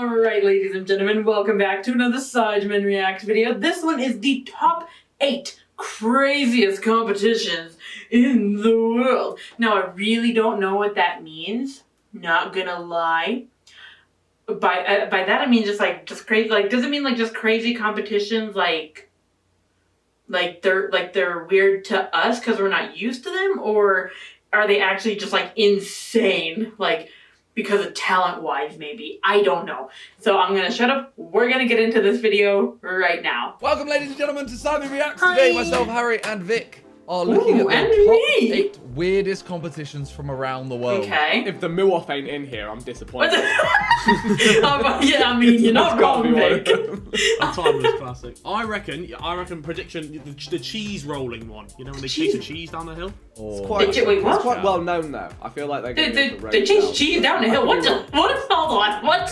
Alright, ladies and gentlemen, welcome back to another Sidemen React video. This one is the top 8 craziest competitions in the world. Now, I really don't know what that means, not gonna lie. By that I mean just crazy, does it mean just crazy competitions like they're weird to us because we're not used to them, or are they actually just insane, because of talent-wise, maybe? I don't know. So I'm gonna shut up. We're gonna get into this video right now. Welcome, ladies and gentlemen, to Sidemen Reacts. Today, myself, Harry, and Vic are looking at the top 8 weirdest competitions from around the world. Okay. If the Muoff ain't in here, I'm disappointed. Yeah, I mean, you're not wrong, Vic. A timeless classic. I reckon prediction, the cheese rolling one. You know when they chase the cheese down the hill? It's Wait, what? It's quite well known though. I feel like they chase cheese down the hill. Hold on. What?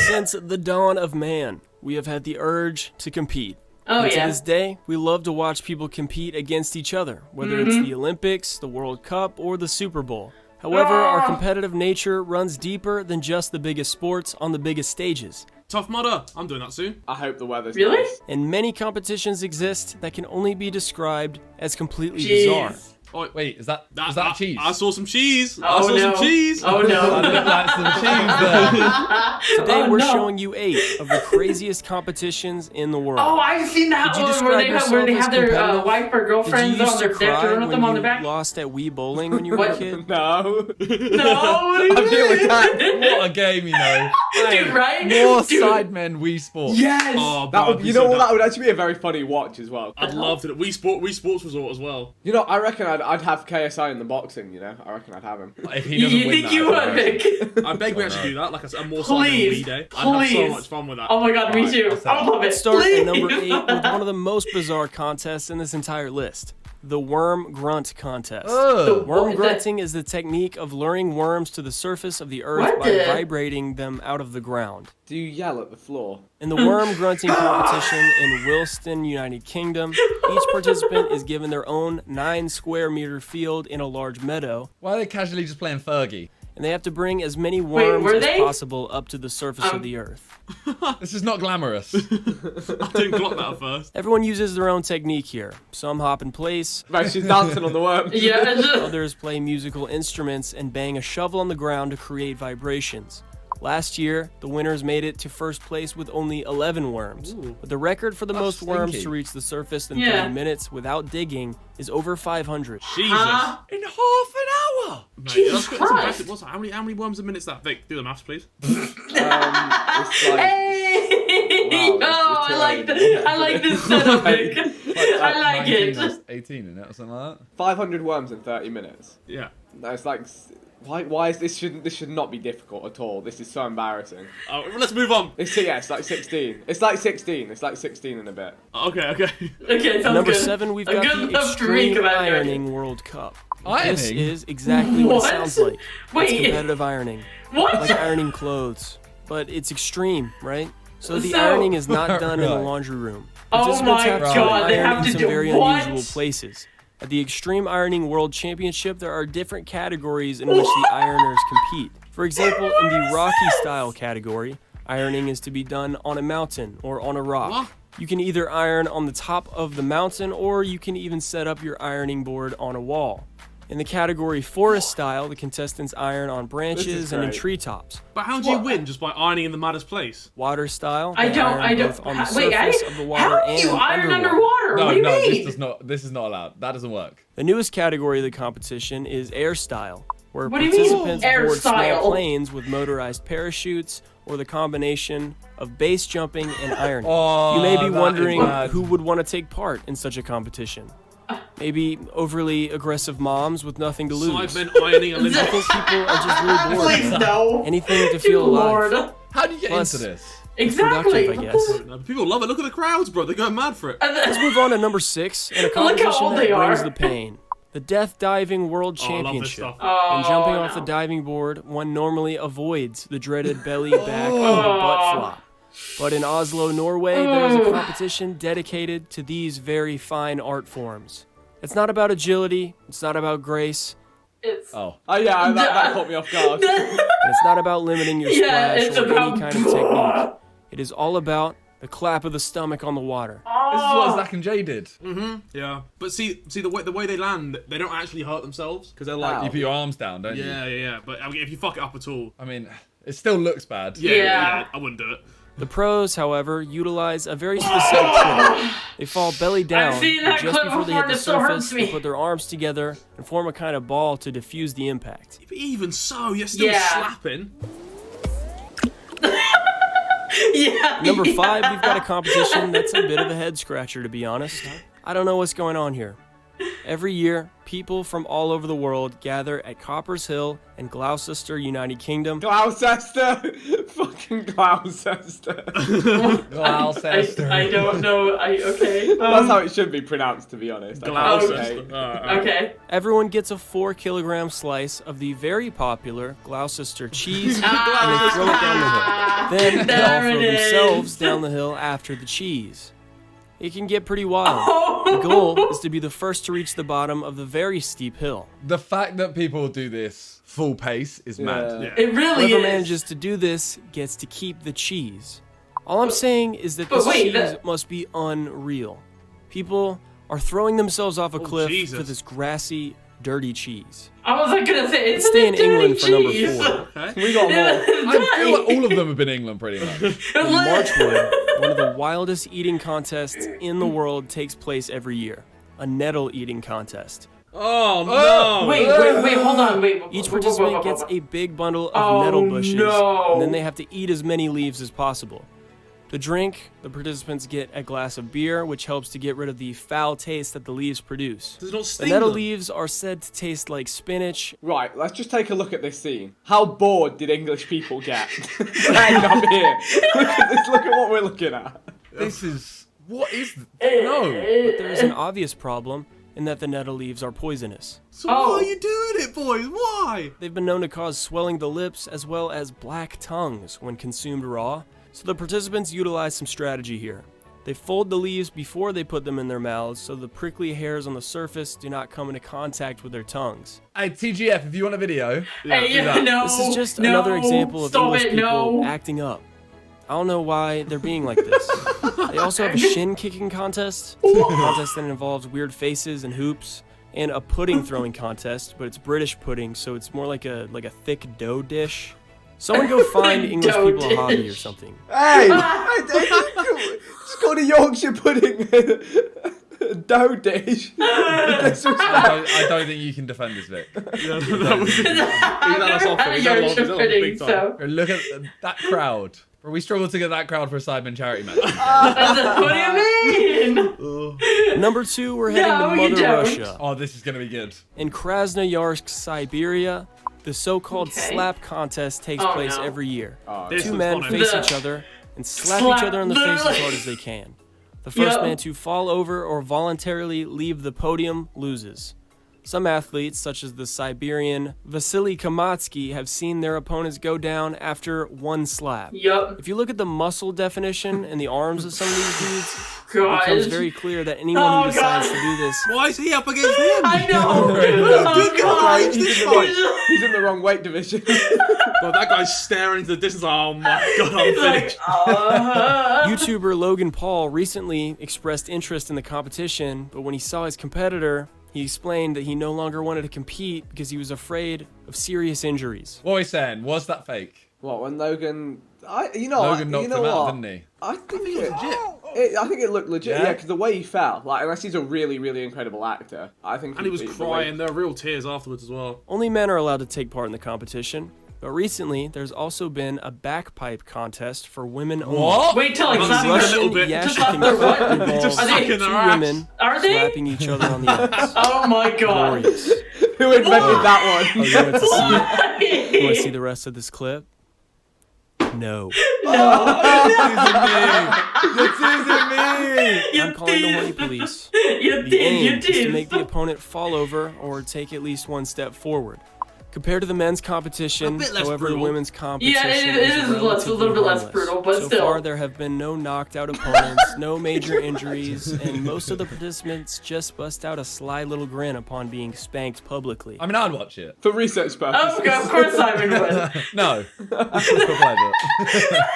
Since the dawn of man, we have had the urge to compete. Oh, and yeah. to this day, we love to watch people compete against each other, whether it's the Olympics, the World Cup, or the Super Bowl. However, our competitive nature runs deeper than just the biggest sports on the biggest stages. Tough Mudder, I'm doing that soon. I hope the weather's Really? nice. And many competitions exist that can only be described as completely bizarre. Oh, Wait, is that cheese? I saw some cheese. Oh, I saw some cheese. Oh no. I look like some cheese there. Today, we're showing you 8 of the craziest competitions in the world. Oh, I've seen that Did you one where they describe have yourself their as competitive? wife or girlfriends Did you on used their to they have to cry run with them when on the you back. lost at Wii Bowling when you were a kid? No. No, what I do feel you like mean? what a game, you know. Dude, right? More Dude. Sidemen Wii Sports. Yes. Oh, That bro, would, you know what? That would actually be a very funny watch as well. I'd love to. Wii Sports Resort as well. You know, I reckon I'd have KSI in the boxing. You know, I reckon I'd have him. If he doesn't You win think that, you would, it's Vic? I beg we actually do that, like a more Please, Sidemen Wii day. I'd have so please. much fun with that. Oh my god, me Alright, too. that's I love it. Let's start Please. at number 8 with one of the most bizarre contests in this entire list. The Worm Grunt Contest. Oh. Worm grunting is the technique of luring worms to the surface of the earth What by the- vibrating them out of the ground. Do you yell at the floor? In the worm grunting competition in Wilston, United Kingdom, each participant is given their own 9 square meter field in a large meadow, Why are they casually just playing Fergie? and they have to bring as many worms were as they? possible up to the surface of the earth. This is not glamorous. I didn't clock that at first. Everyone uses their own technique here. Some hop in place, Right, she's dancing on the worm. Yeah. others play musical instruments and bang a shovel on the ground to create vibrations. Last year, the winners made it to first place with only 11 worms. But the record for the That's most worms stinky. to reach the surface in Yeah. 30 minutes without digging is over 500. Jesus. In half an hour. Mate, Jesus that's Christ. impressive. What's that? How many worms a minute's that? Vic, do the maths, please. It's like, Hey! Wow, Oh, it's I like this setup, Vic. I like 19 it. or 18 in it or something like that. 500 worms in 30 minutes. Yeah. That's like, why is this should not be difficult at all. This is so embarrassing. Oh, let's move on. It's like 16. It's like 16. It's like 16 in a bit. Okay. Okay, sounds Number good. 7, we've A got good the enough drink Extreme of that Ironing World Cup. This Ironing? is exactly what, What? it sounds like. Wait. It's competitive ironing. What? Like ironing clothes. But it's extreme, right? So the So- ironing is not done in the Right. laundry room. Oh Participants my have to god, they iron have in to some do very what? unusual places. At the Extreme Ironing World Championship, there are different categories in which the ironers compete. For example, in the Rocky style category, ironing is to be done on a mountain or on a rock. What? You can either iron on the top of the mountain, or you can even set up your ironing board on a wall. In the category Forest style, the contestants iron on branches and in great. treetops. But how do you What? win? Just by ironing in the maddest place? Water style, I they don't. iron both on the surface of the water how do and you iron underwater. underwater? No, What do you no, mean? this is not allowed. That doesn't work. The newest category of the competition is air style, where What do you mean, participants air board style? small planes with motorized parachutes, or the combination of base jumping and ironing. Oh, You may be that is wondering bad. who would want to take part in such a competition. Maybe overly aggressive moms with nothing to lose. Sidemen ironing I Olympics. think people are just really bored. Please man. no. Anything to Good feel alive. Lord. How do you get Plus- into this? Exactly. Productive, I guess. No, people love it. Look at the crowds, bro. They're going mad for it. And then- Let's move on to number 6 in a Look how competition old that they brings are. the pain. The Death Diving World Oh, I love this Championship. stuff. When jumping off no. the diving board, one normally avoids the dreaded belly, back, or butt flop. But in Oslo, Norway, there is a competition dedicated to these very fine art forms. It's not about agility, it's not about grace, It's Oh. Oh yeah, that caught me off guard. And it's not about limiting your Yeah, splash it's or about- any kind of technique. It is all about the clap of the stomach on the water. This is what Zach and Jay did. Yeah, but see the way they land, they don't actually hurt themselves because they're like, Ow. You put your arms down, don't you? yeah. But I mean, if you fuck it up at all, I mean, it still looks bad. Yeah. I wouldn't do it. The pros, however, utilize a very specific trick. They fall belly down, seen but that just clip before they before hit the and it still hurts surface, me. they put their arms together and form a kind of ball to diffuse the impact. But even so, you're still Yeah. slapping. Yeah. Number 5, we've got a competition that's a bit of a head scratcher, to be honest. I don't know what's going on here. Every year, people from all over the world gather at Coppers Hill in Gloucester, United Kingdom. Gloucester! Fucking Gloucester. Gloucester. I don't know. Okay. That's how it should be pronounced, to be honest. Gloucester. Okay. Everyone gets a 4-kilogram slice of the very popular Gloucester cheese, and they throw it down the hill. Then they all There throw it is. themselves down the hill after the cheese. It can get pretty wild. The goal is to be the first to reach the bottom of the very steep hill. The fact that people do this full pace is mad. Yeah. It really Whoever is. manages to do this gets to keep the cheese. All I'm saying is that But this wait, cheese that- must be unreal. People are throwing themselves off a cliff Jesus. for this grassy, dirty cheese. I was like gonna say it's Stay a in dirty England for number cheese. 4. Okay. We got more. I feel like all of them have been England pretty much. In Marchwood, one of the wildest eating contests in the world takes place every year. A nettle eating contest. Oh no! Wait, hold on, wait. Each participant gets a big bundle of Oh, nettle bushes, no. and then they have to eat as many leaves as possible. To drink, the participants get a glass of beer, which helps to get rid of the foul taste that the leaves produce. Does it not The sting nettle them? leaves are said to taste like spinach. Right, let's just take a look at this scene. How bored did English people get? Standing up here. Look at this, look at what we're looking at. This is... What is... No. There is an obvious problem in that the nettle leaves are poisonous. So why are you doing it, boys? Why? They've been known to cause swelling the lips as well as black tongues when consumed raw. So the participants utilize some strategy here. They fold the leaves before they put them in their mouths so the prickly hairs on the surface do not come into contact with their tongues. Hey, TGF, if you want a video... Hey, do that. no, This is just no, another example of stop English it, people no. acting up. I don't know why they're being like this. They also have a shin kicking contest, a contest that involves weird faces and hoops, and a pudding throwing contest, but it's British pudding, so it's more like a thick dough dish. Someone go find English Dough people a hobby or dish. something. Hey! It's called a Yorkshire pudding. Dough dish. I don't think you can defend this, Vic. Yeah, that was I've never had a Yorkshire pudding, so Look at that crowd. Bro, we struggled to get that crowd for a Sidemen charity match. what do you mean? Number 2, we're heading No, to you Mother don't. Russia. Oh, this is going to be good. In Krasnoyarsk, Siberia, the so-called Okay. slap contest takes Oh, place no. every year. This Two was men funny. face The- each other and slap Slap each other in the face as literally. hard as they can. The first Yep. man to fall over or voluntarily leave the podium loses. Some athletes, such as the Siberian Vasily Kamatsky, have seen their opponents go down after one slap. Yup. If you look at the muscle definition in the arms of some of these dudes, it becomes God. very clear that anyone Oh, who decides God. to do this Why is he up against him? I know. Good guy. He's in, the wrong, he's in the wrong weight division. Well, that guy's staring into the distance. Oh my god, I'm finished. YouTuber Logan Paul recently expressed interest in the competition, but when he saw his competitor, he explained that he no longer wanted to compete because he was afraid of serious injuries. What are we saying? Was that fake? What, when Logan... Logan knocked him out, didn't he? I think it looked legit, Yeah? yeah, because the way he fell, like, unless he's a really, really incredible actor, I think And he was the way- crying. There were real tears afterwards as well. Only men are allowed to take part in the competition, but recently there's also been a bagpipe contest for women only. What? Wait till I I've slap seen a their little bit. Just Yashikin slap their what? involves Just sucking two their ass. women Are they? slapping each other on the ass. Oh my god. Glorious. Who invented that Oh, one? you want to see it? You want to see the rest of this clip? No. You're teasing me! You I'm calling the did. horny police. You The did, aim you is to did. make the opponent fall over or take at least one step forward. Compared to the men's competition, A bit less however, the brutal. women's competition Yeah, it is a relatively little bit less harmless. brutal, but so still. far, there have been no knocked out opponents, no major injuries, and most of the participants just bust out a sly little grin upon being spanked publicly. I mean, I'd watch it. For research purposes. Of course Simon would. No. Just for pleasure.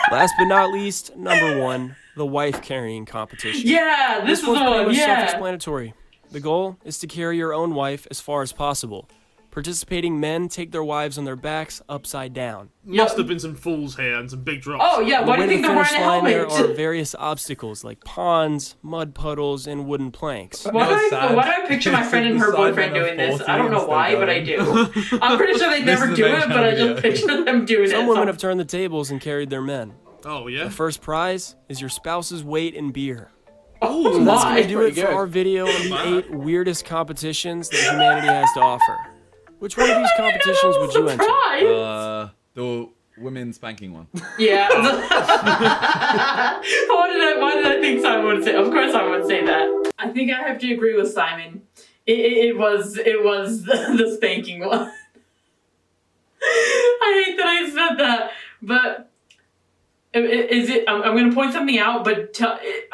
Last but not least, number 1, the wife carrying competition. Yeah, this is the one's pretty one, much yeah. self-explanatory. The goal is to carry your own wife as far as possible. Participating men take their wives on their backs upside down. Must have been some falls here and some big drops. Oh, yeah, On why the do you way think to they're the finish wearing a line, there helmet? are various obstacles like ponds, mud puddles, and wooden planks. Why No, it's do sad. I picture my friend and her The boyfriend Sidemen are doing this? 40 I don't know and why, still but I going. do. I'm pretty sure they This never is the do main it, but I video. just picture them doing Some it. women have turned the tables and carried their men. Oh, yeah? The first prize is your spouse's weight in beer. Oh That's going my. to do it Pretty for good. our video on the Wow. 8 weirdest competitions that humanity has to offer. Which one of these competitions would you enter? Surprise! The women spanking one. Yeah. Why did I think Simon would say? Of course I would say that. I think I have to agree with Simon. It was the spanking one. I hate that I said that, but is it? I'm going to point something out, but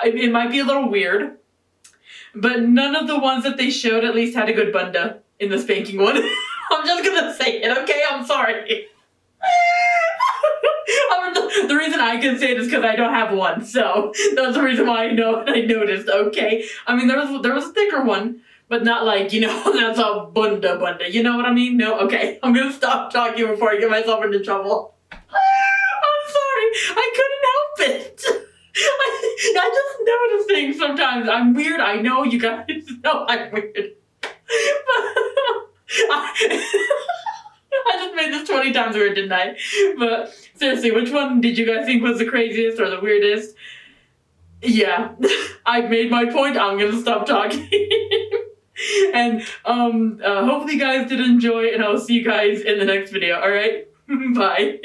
it might be a little weird. But none of the ones that they showed at least had a good bunda in the spanking one. I'm just gonna say it, okay? I'm sorry. The reason I can say it is because I don't have one, so that's the reason why I noticed, okay? I mean, there was a thicker one, but not like, that's a bunda, you know what I mean? No? Okay, I'm gonna stop talking before I get myself into trouble. I'm sorry, I couldn't help it. I just notice things sometimes. I'm weird, I know, you guys know I'm weird. I just made this 20 times weird, didn't I? But seriously, which one did you guys think was the craziest or the weirdest? Yeah, I made my point. I'm gonna stop talking. And hopefully you guys did enjoy, and I'll see you guys in the next video. All right, bye.